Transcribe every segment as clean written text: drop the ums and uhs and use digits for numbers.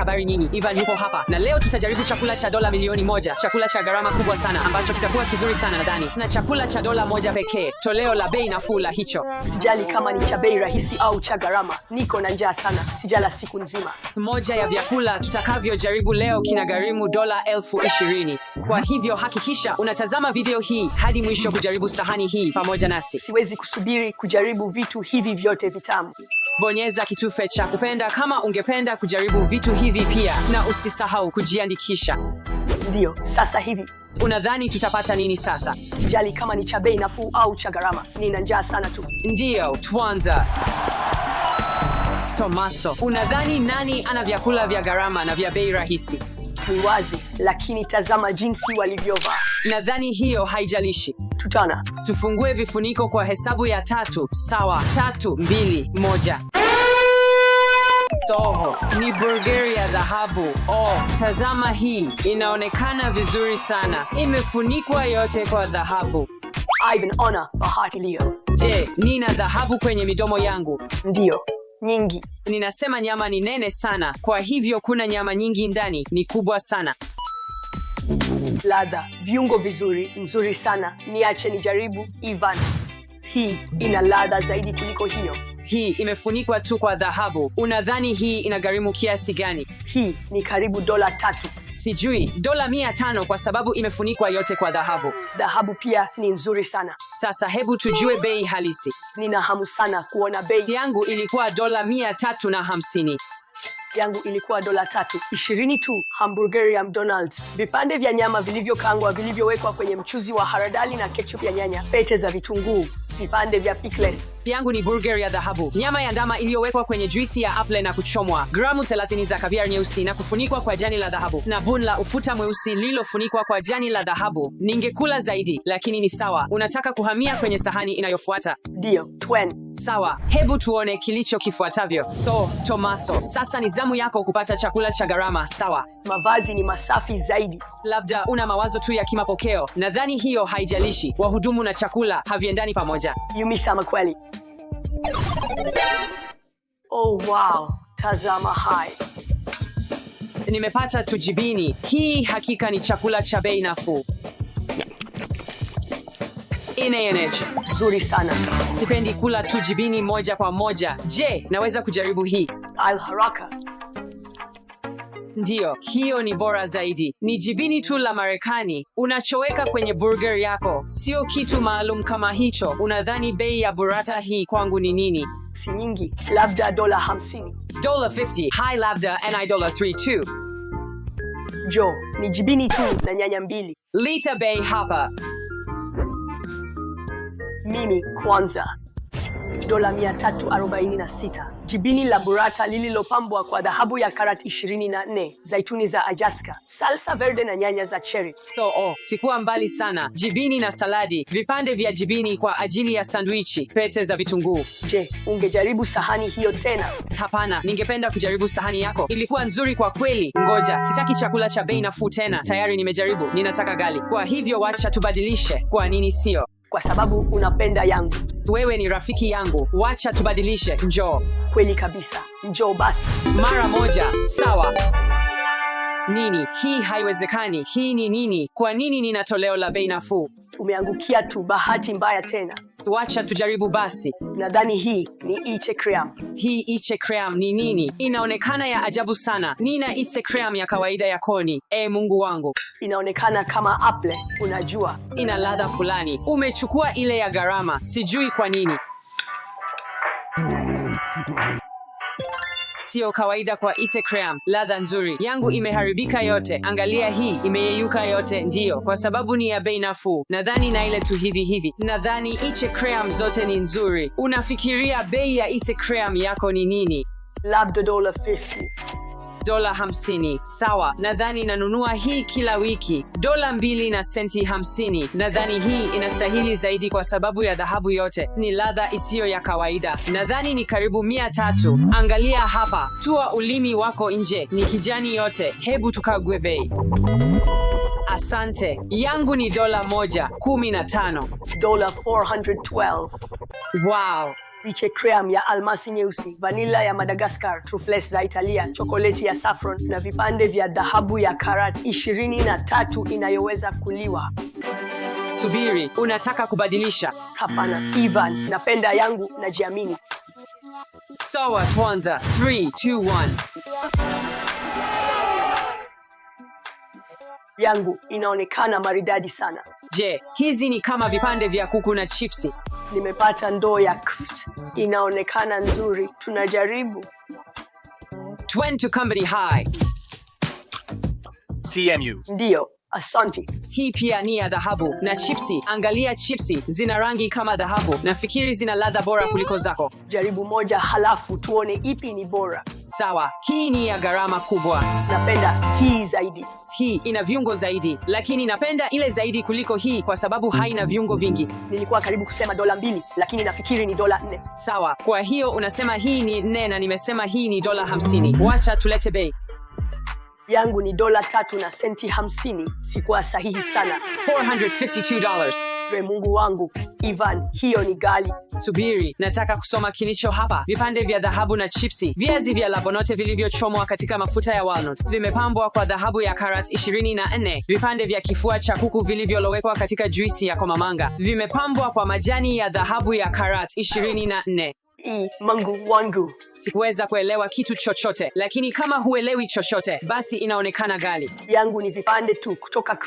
habari nyingi. Ivan yupo hapa na leo tutajaribu chakula cha dola milioni 1, chakula cha gharama kubwa sana ambacho kitakuwa kizuri sana nadhani. Na chakula cha dola 1 pekee, toleo la bei nafuu la hicho. Sijali kama ni cha bei rahisi au cha gharama, niko na njaa sana, sijala siku nzima. Moja ya vyakula tutakavyojaribu leo kinagharimu dola 20,000. Kwa hivyo hakikisha unatazama video hii hadi mwisho kujaribu sahani hii pamoja nasi. Siwezi kusubiri kujaribu vitu hivi vyote vitamu. Bonyeza kitufe cha kupenda kama ungependa kujaribu vitu hivi pia, na usisahau kujiandikisha. Ndio, sasa hivi. Unadhani tutapata nini sasa? Sijali kama ni cha bei nafuu au cha gharama, nina njaa sana tu. Ndio, tuanza. Tomaso, unadhani nani ana vyakula vya gharama na vya bei rahisi? Ni wazi, lakini tazama jinsi walivyovaa. Nadhani hiyo haijalishi. Tutana. Tufungue vifuniko kwa hesabu ya 3. Sawa, 3, 2, 1. Toho, ni burgeri ya dhahabu. Oh, tazama hii. Inaonekana vizuri sana. Imefunikwa yote kwa dhahabu. Ivan, ona bahati leo. Je, nina dhahabu kwenye midomo yangu? Ndio, nyingi. Ninasema nyama ni nene sana, kwa hivyo kuna nyama nyingi ndani, ni kubwa sana. Ladha, viungo vizuri, nzuri sana. Niache nijaribu, Ivan. Hii ina ladha zaidi kuliko hiyo. Hii imefunikwa tu kwa dhahabu. Unadhani hii inagharimu kiasi gani? Hii ni karibu dola 3. Sijui, dola 500 kwa sababu imefunikwa yote kwa dhahabu. Dhahabu pia ni nzuri sana. Sasa hebu tujue bei halisi. Nina hamu sana kuona bei. Yangu ilikuwa dola 350. Yangu ilikuwa dola 320 tu. Hamburger ya McDonald's, vipande vya nyama vilivyokaangwa vilivyowekwa kwenye mchuzi wa haradali na ketchup ya nyanya, pete za vitunguu, vipande vya pickles. Yangu ni burger ya dhahabu, nyama ya ndama iliyowekwa kwenye juisi ya apple na kuchomwa, gramu 30 za caviar nyeusi na kufunikwa kwa jani la dhahabu, na bun la ufuta mweusi lililofunikwa kwa jani la dhahabu. Ningekula zaidi, lakini ni sawa. Unataka kuhamia kwenye sahani inayofuata? Ndio, Twen. Sawa, hebu tuone kilicho kifuatavyo. Tomaso, sasa ni zamu yako kupata chakula cha gharama, sawa? Mavazi ni masafi zaidi. Labda una mawazo tu ya kimapokeo. Nadhani hiyo haijalishi. Wahudumu na chakula haviendani pamoja. Yumisama kweli. Oh wow, tazama hai. Nimepata tujibini. Hii hakika ni chakula cha bei nafuu. Energy. Nzuri sana. Sipendi kula tujibini moja kwa moja. Je, naweza kujaribu hii? Al haraka. Ndiyo, hiyo ni bora zaidi. Ni jibini tu la Marekani. Unachoweka kwenye burger yako. Sio kitu maalum kama hicho. Unadhani bei ya burrata hii kwangu ni nini? Si nyingi, labda dola 50. Dola 50, high labda and dola 3 too. Jo, ni jibini tu na nyanya 2. Lita bei hapa. Mimi kwanza. Dola 346. Jibini la burrata lililopambwa kwa dhahabu ya karat 24, zaituni za Alaska, salsa verde na nyanya za cherry. Sikuwa mbali sana. Jibini na saladi, vipande vya jibini kwa ajili ya sandwichi, pete za vitunguu. Je, ungejaribu sahani hiyo tena? Hapana, ningependa kujaribu sahani yako. Ilikuwa nzuri kwa kweli. Ngoja, sitaki chakula cha bei nafuu tena. Tayari nimejaribu. Ninataka gali. Kwa hivyo wacha tubadilishe. Kwa nini sio? Kwa sababu unapenda yangu. Wewe ni rafiki yangu. Wacha tubadilishe. Njoo. Kweli kabisa. Njoo basi. Mara moja. Sawa. Nini? Hii haiwezekani. Hii ni nini? Kwa nini nina toleo la bei nafuu? Umeangukia tu, bahati mbaya tena. Wacha tujaribu basi. Nadhani hii ni ice cream. Hii ice cream ni nini? Inaonekana ya ajabu sana. Nina ice cream ya kawaida ya koni. Mungu wangu. Inaonekana kama apple, unajua. Ina ladha fulani. Umechukua ile ya gharama. Sijui kwa nini. Sio kawaida kwa ice cream. Ladha nzuri. Yangu imeharibika yote. Angalia hii, imeyeyuka yote. Ndiyo, kwa sababu ni ya bei nafuu. Nadhani na ile tu hivi. Nadhani ice cream zote ni nzuri. Unafikiria bei ya ice cream yako ni nini? Labda dola 50. Dola 50. Sawa, nadhani nanunua hii kila wiki. Dola 2 na senti 50. Nadhani hii inastahili zaidi kwa sababu ya dhahabu yote. Ni ladha isiyo ya kawaida. Nadhani ni karibu 300. Angalia hapa. Tua ulimi wako nje. Ni kijani yote. Hebu tukague bei. Asante. Yangu ni dola 115. Dola 412. Wow. Viche cream ya almasi nyeusi, vanilla ya Madagascar, truffles za Italia, chokoleti ya saffron na vipande vya dhahabu ya karat 23 inayoweza kuliwa. Subiri, unataka kubadilisha? Hapana, Ivan, napenda yangu na jiamini. Sawa, tuanza. 3, 2, 1. Yangu inaonekana maridadi sana. Je, hizi ni kama vipande vya kuku na chipsi? Nimepata ndoo ya kft. Inaonekana nzuri. Tunajaribu. Twende Company High. TMU. Ndiyo, asanti. Hii pia ni ya dhahabu na chipsi. Angalia chipsi, zina rangi kama dhahabu. Nafikiri zina ladha bora kuliko zako. Jaribu moja halafu tuone ipi ni bora. Sawa, hii ni ya gharama kubwa. Napenda hii zaidi. Hii ina viungo zaidi, lakini napenda ile zaidi kuliko hii kwa sababu haina viungo vingi. Nilikuwa karibu kusema $2, lakini nafikiri ni $4. Sawa, kwa hiyo unasema hii ni 4 na nimesema hii ni $50. Wacha tulete bei. Yangu ni $3 na senti 50. Sikuwa sahihi sana. $452. Mungu wangu, Ivan, hiyo ni ghali. Subiri, nataka kusoma kilicho hapa. Vipande vya dhahabu na chipsi, viazi vya labonote vilivyochomwa katika mafuta ya walnut, vimepambwa kwa dhahabu ya karat 24. Vipande vya kifua cha kuku vilivyolowekwa katika juisi ya komamanga, vimepambwa kwa majani ya dhahabu ya karat 24. Mungu wangu. Sikuweza kuelewa kitu chochote, lakini kama huelewi chochote, basi inaonekana ghali. Yangu ni vipande tu kutoka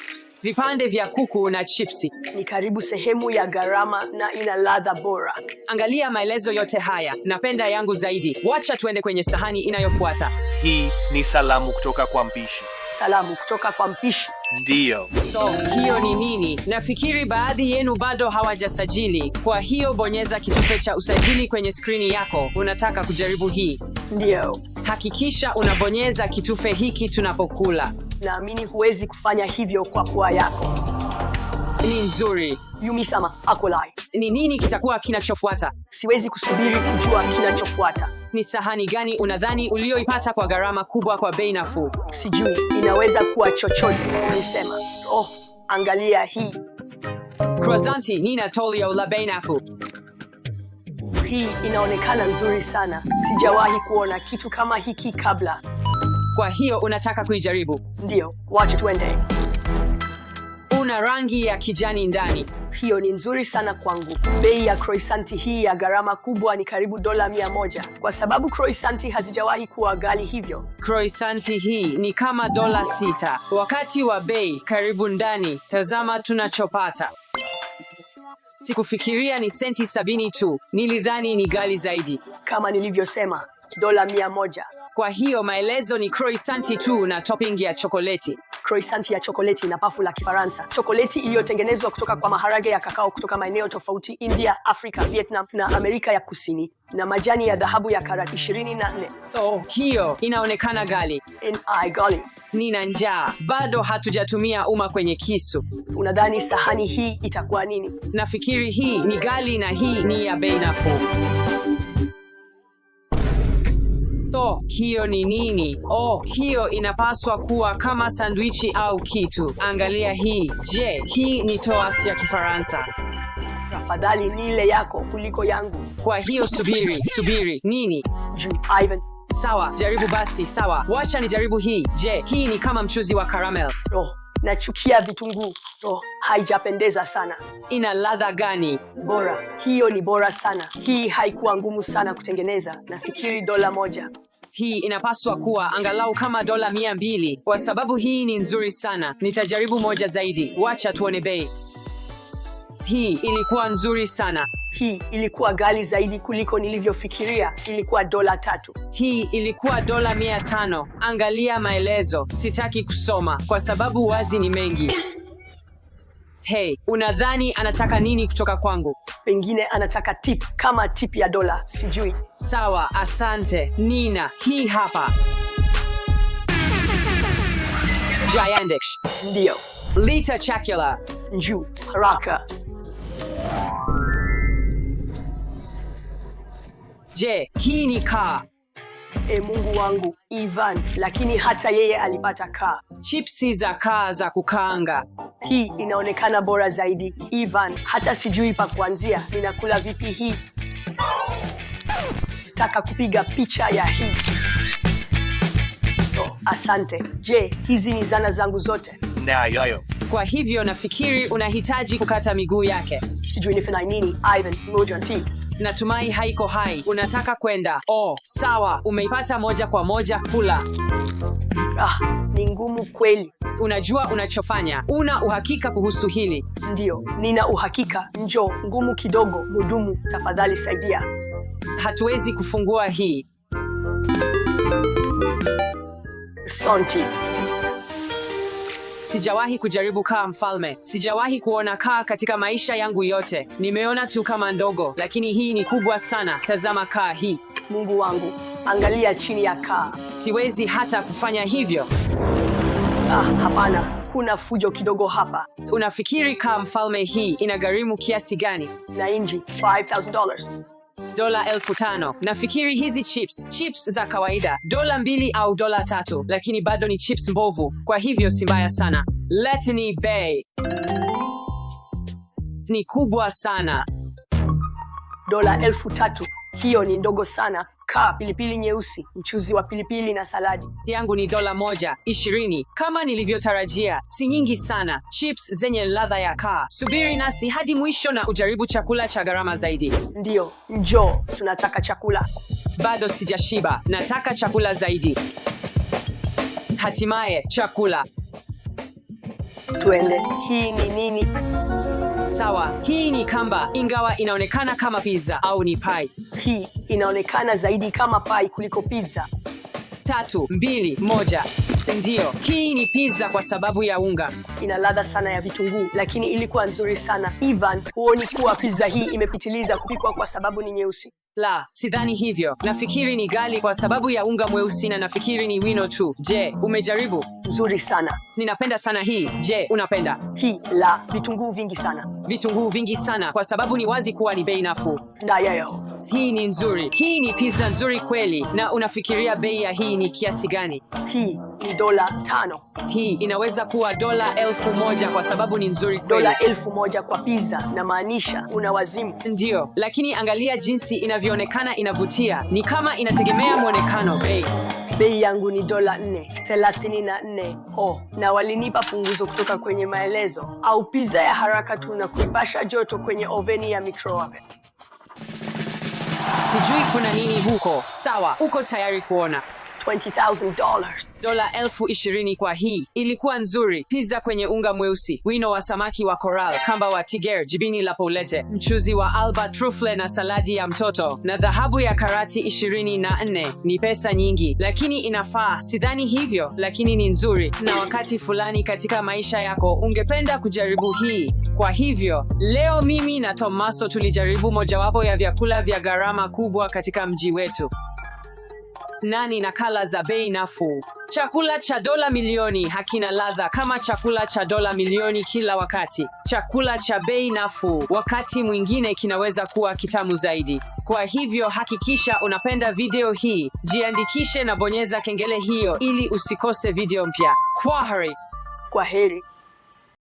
vipande vya kuku na chipsi. Ni karibu sehemu ya gharama na ina ladha bora. Angalia maelezo yote haya. Napenda yangu zaidi. Wacha tuende kwenye sahani inayofuata. Hii ni salamu kutoka kwa mpishi. Salamu kutoka kwa mpishi? Ndiyo. So, hiyo ni nini? Nafikiri baadhi yenu bado hawajasajili. Kwa hiyo bonyeza kitufe cha usajili kwenye skrini yako. Unataka kujaribu hii? Ndiyo. Hakikisha unabonyeza kitufe hiki tunapokula. Naamini huwezi kufanya hivyo kwa pua yako. Ni nzuri. Yumi-sama, akolai. Ni nini kitakuwa kinachofuata? Siwezi kusubiri kujua kinachofuata. Ni sahani gani unadhani ulioipata kwa gharama kubwa kwa bei nafuu? Sijui, inaweza kuwa chochote. Nisema, angalia hii. Croissanti Nina Tolio la bei nafuu. Hii inaonekana nzuri sana. Sijawahi kuona kitu kama hiki kabla. Kwa hiyo unataka kuijaribu? Ndiyo, wacha tuende. Una rangi ya kijani ndani. Hiyo ni nzuri sana kwangu. Bei ya croissanti hii ya gharama kubwa ni karibu $100, kwa sababu croissanti hazijawahi kuwa ghali hivyo. Croissanti hii ni kama $6. Wakati wa bei karibu ndani, tazama tunachopata. Sikufikiria ni senti 70 tu. Nilidhani ni ghali zaidi. Kama nilivyosema, $100. Kwa hiyo maelezo ni croissanti tu na topping ya chokoleti. Croissanti ya chokoleti na pafu la Kifaransa. Chokoleti iliyotengenezwa kutoka kwa maharage ya kakao kutoka maeneo tofauti: India, Afrika, Vietnam na Amerika ya Kusini, na majani ya dhahabu ya karat 24. Hiyo inaonekana ghali. Ghali. Nina njaa. Bado hatujatumia uma kwenye kisu. Unadhani sahani hii itakuwa nini? Nafikiri hii ni ghali na hii ni ya bei nafuu. Hiyo ni nini? Hiyo inapaswa kuwa kama sandwichi au kitu. Angalia hii. Je, hii ni toast ya Kifaransa? Tafadhali nile yako kuliko yangu. Kwa hiyo subiri. Nini? Ivan. Sawa, jaribu basi. Sawa, wacha nijaribu hii. Je, hii ni kama mchuzi wa caramel? Nachukia vitunguu. Haijapendeza sana. Ina ladha gani? Bora. Hiyo ni bora sana. Hii haikuwa ngumu sana kutengeneza. Nafikiri $1. Hii inapaswa kuwa angalau kama $200 kwa sababu hii ni nzuri sana. Nitajaribu moja zaidi. Wacha tuone bei. Hii ilikuwa nzuri sana. Hii ilikuwa ghali zaidi kuliko nilivyofikiria. Ilikuwa $3. Hii ilikuwa $500. Angalia maelezo. Sitaki kusoma kwa sababu wazi ni mengi. Hey, unadhani anataka nini kutoka kwangu? Pengine anataka tip, kama tip ya $1. Sijui. Sawa, asante. Nina, hii hapa. Giandex. Ndiyo. Lita chakula. Njoo, haraka. Je, hii ni kaa? Mungu wangu, Ivan, lakini hata yeye alipata kaa. Chipsi za kaa za kukaanga. Hii inaonekana bora zaidi. Ivan, hata sijui pa kuanzia. Ninakula vipi hii? Taka kupiga picha ya hii. Oh, asante. Je, hizi ni zana zangu zote? Nayo. Kwa hivyo nafikiri unahitaji kukata miguu yake. Sijui nifanye nini. Ivan, moja T. Natumai haiko hai. Unataka kwenda? Oh, sawa. Umeipata moja kwa moja. Kula. Ni ngumu kweli. Unajua unachofanya. Una uhakika kuhusu hili? Ndio, nina uhakika. Njoo, ngumu kidogo. Mhudumu, tafadhali saidia. Hatuwezi kufungua hii. Asante. Sijawahi kujaribu kaa mfalme. Sijawahi kuona kaa katika maisha yangu yote. Nimeona tu kama ndogo, lakini hii ni kubwa sana. Tazama kaa hii. Mungu wangu, angalia chini ya kaa. Siwezi hata kufanya hivyo. Hapana, kuna fujo kidogo hapa. Unafikiri kaa mfalme hii inagharimu kiasi gani? Na inji $5,000. $5,000. Nafikiri hizi chips za kawaida $2 au $3, lakini bado ni chips mbovu, kwa hivyo si mbaya sana. Letni Bay ni kubwa sana. $3,000. Hiyo ni ndogo sana. Kaa, pilipili nyeusi, mchuzi wa pilipili na saladi. Yangu ni $1.20. Kama nilivyotarajia, si nyingi sana. Chips zenye ladha ya kaa. Subiri nasi hadi mwisho na ujaribu chakula cha gharama zaidi. Ndio, njoo, tunataka chakula. Bado sijashiba, nataka chakula zaidi. Hatimaye, chakula. Tuende. Hii ni nini? Sawa, hii ni kamba, ingawa inaonekana kama pizza au ni pie. Hii inaonekana zaidi kama pie kuliko pizza. 3, 2, 1. Ndio, hii ni pizza kwa sababu ya unga. Ina ladha sana ya vitunguu, lakini ilikuwa nzuri sana. Ivan, huoni kuwa pizza hii imepitiliza kupikwa kwa sababu ni nyeusi? La, sidhani hivyo. Nafikiri ni ghali kwa sababu ya unga mweusi na nafikiri ni wino tu. Je, umejaribu? Nzuri sana. Ninapenda sana hii. Je, unapenda? Hii la vitunguu vingi sana. Vitunguu vingi sana kwa sababu ni wazi kuwa ni bei nafuu. Ndayo. Hii ni nzuri. Hii ni pizza nzuri kweli. Na unafikiria bei ya hii ni kiasi gani? Hii ni $5. Hii inaweza kuwa $1,000 kwa sababu ni nzuri kweli. $1,000 kwa pizza na maanisha una wazimu. Ndio, lakini angalia jinsi inavyoonekana inavutia. Ni kama inategemea mwonekano. Bei yangu ni $4.34. Na walinipa punguzo kutoka kwenye maelezo. Au pizza ya haraka tu na kuipasha joto kwenye oveni ya microwave. Sijui kuna nini huko. Sawa, uko tayari kuona? $20,000. $20,000 kwa hii. Ilikuwa nzuri. Pizza kwenye unga mweusi, wino wa samaki wa coral, kamba wa tiger, jibini la poulette, mchuzi wa alba truffle na saladi ya mtoto, na dhahabu ya karati 24. Ni pesa nyingi, lakini inafaa. Sidhani hivyo, lakini ni nzuri. Na wakati fulani katika maisha yako ungependa kujaribu hii. Kwa hivyo, leo mimi na Tomaso tulijaribu mojawapo ya vyakula vya gharama kubwa katika mji wetu. Nani nakala za bei nafuu. Chakula cha dola milioni hakina ladha kama chakula cha dola milioni kila wakati. Chakula cha bei nafuu wakati mwingine kinaweza kuwa kitamu zaidi. Kwa hivyo hakikisha unapenda video hii, jiandikishe na bonyeza kengele hiyo ili usikose video mpya. Kwaheri. Kwaheri.